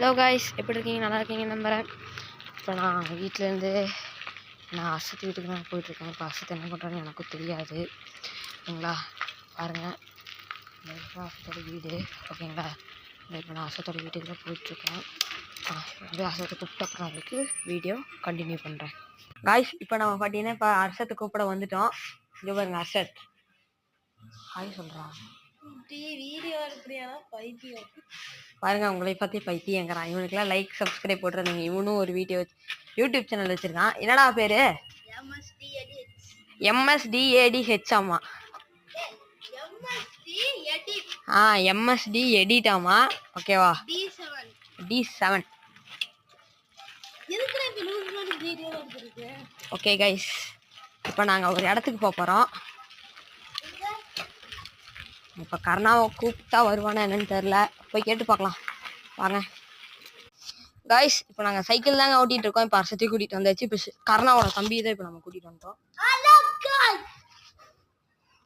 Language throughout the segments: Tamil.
ஹலோ காய்ஸ், எப்படி இருக்கீங்க? நல்லா இருக்கீங்க நம்புகிறேன். இப்போ நான் வீட்டிலேருந்து அசத்து வீட்டுக்கு தான் போயிட்டுருக்கேன். இப்போ அசத்து என்ன பண்ணுறான்னு எனக்கும் தெரியாது. ஓகேங்களா, பாருங்கள், இந்த அசத்தோட வீடு. ஓகேங்களா, இப்போ நான் அசத்தோட வீட்டுக்கு தான் போயிட்டுருக்கேன். வந்து அசத்தை கூப்பிட்டு அப்புறம் அவருக்கு வீடியோ கண்டினியூ பண்ணுறேன். காய்ஸ், இப்போ நம்ம பார்த்தீங்கன்னா இப்போ அசத்தை கூப்பிட வந்துட்டோம். இங்கே பாருங்க, அசத் ஹாய் சொல்கிறான். வீடியோ எடுக்கிறியானா பைத்தியம் பாருங்க, உங்களை பற்றி பைத்தியங்கிறான். இவனுக்குலாம் லைக் சப்ஸ்கிரைப் போட்டுருந்தீங்க. இவனும் ஒரு வீடியோ யூடியூப் சேனல் வச்சிருக்கான். என்னடா பேரு? MSDADH. ஆமா, MSD எடிட். ஆமா, ஓகேவா? D7. ஓகே கைஸ், இப்போ நாங்கள் ஒரு இடத்துக்கு போகிறோம். இப்போ கர்ணாவை கூப்பிட்டா வருவானா என்னன்னு தெரில, போய் கேட்டு பார்க்கலாம் வாங்க. காய்ஸ், இப்போ நாங்கள் சைக்கிள் தாங்க ஓட்டிகிட்டு இருக்கோம். இப்போ அசத்தையும் கூட்டிகிட்டு வந்தாச்சு. இப்போ கர்ணாவோட தம்பி தான் இப்போ நம்ம கூட்டிகிட்டு வந்துட்டோம்.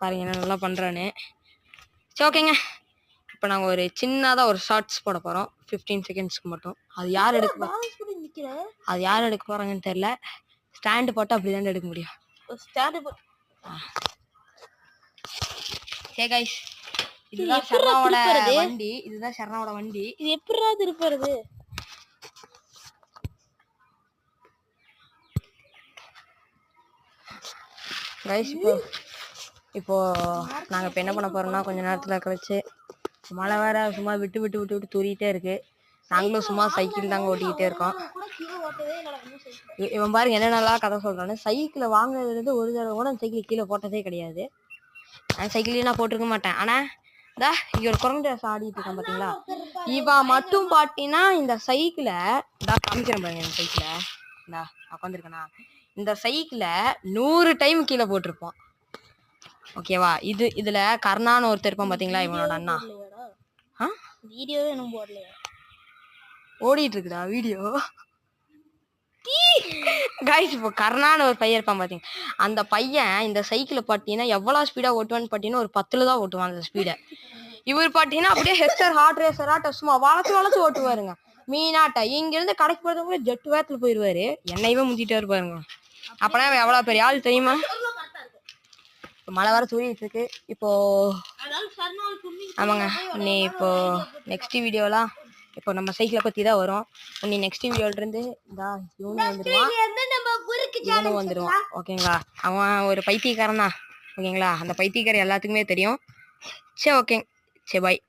பாருங்க என்ன நல்லா பண்ணுறான்னு. சரி, ஓகேங்க. இப்போ நாங்கள் ஒரு சின்னதாக ஒரு ஷார்ட்ஸ் போட போகிறோம், 15 செகண்ட்ஸ்க்கு மட்டும். அது யார் எடுக்க போகிறாங்கன்னு தெரில. ஸ்டாண்டு போட்டு அப்படி தான் எடுக்க முடியும். ஹே கைஸ், இதுதான் சரணாவோட வண்டி. இதுதான் சரணாவோட வண்டி. இது எப்படிடா திருப்புறது? கைஸ், இப்போ நாங்கள் இப்போ என்ன பண்ண போகிறோம்னா, கொஞ்சம் நேரத்தில் கழிச்சு மழை வேற சும்மா விட்டு தூரிகிட்டே இருக்கு. நாங்களும் சும்மா சைக்கிள் தாங்க ஓட்டிக்கிட்டே இருக்கோம். இவன் பாருங்க என்னென்னலாம் கதை சொல்கிறான்னு. சைக்கிளை வாங்குறது ஒரு தடவை கூட சைக்கிள் கீழே போட்டதே கிடையாது. நான் சைக்கிளையும் நான் போட்டிருக்க மாட்டேன். ஆனால் இந்தா இங்கே ஒரு குரங்கு டான்ஸ் ஆடிட்டு இருக்கான் பார்த்தீங்களா? இவன் மட்டும் பார்த்தீங்கன்னா இந்த சைக்கிளை காமிக்கிறேன் பாருங்க. இந்த சைக்கிளை நான் உட்காந்துருக்கேனா, இந்த சைக்கிளை 100 டைம் கீழே போட்டிருப்பான். ஓகேவா? இதுல கர்ணான்னு ஒருத்தர் இருப்பான் பார்த்தீங்களா, இவனோட அண்ணா. வீடியோவே என்ன போடலையா? ஓடிட்டு இருக்குடா வீடியோ. கைஸ், இப்போ கர்ணான்னு ஒரு பையன் இருப்பான் பார்த்தீங்க. அந்த பையன் இந்த சைக்கிளை பார்த்தீங்கன்னா எவ்வளோ ஸ்பீடாக ஓட்டுவான்னு பார்த்தீங்கன்னா ஒரு 10ல் தான் ஓட்டுவான் அந்த ஸ்பீடை. இவர் பார்த்தீங்கன்னா அப்படியே ஹெக்டர் ஹார்ட் ரேசராட்ட சும்மா வளச்சு ஓட்டுவாருங்க. மீனாட்டா இங்கிருந்து கடைக்கு போகிறது கூட ஜெட்டு வேகத்தில் போயிடுவாரு. என்னையவே முந்திட்டே இருப்பாருங்க. அப்பனா எவ்வளோ பெரிய ஆள் தெரியுமா? மழை வர தூரிட்டு இருக்கு. இப்போ ஆமாங்க, நீ இப்போ நெக்ஸ்ட் வீடியோலாம் இப்போ நம்ம சைக்கிளை பற்றி தான் வரும். நீ நெக்ஸ்ட் வீடியோலேருந்து இவனும் வந்துடுவான். ஓகேங்களா? அவன் ஒரு பைத்தியக்காரன் தான். ஓகேங்களா? அந்த பைத்தியக்காரன் எல்லாத்துக்குமே தெரியும். சரி, ஓகே, சரி, பாய்.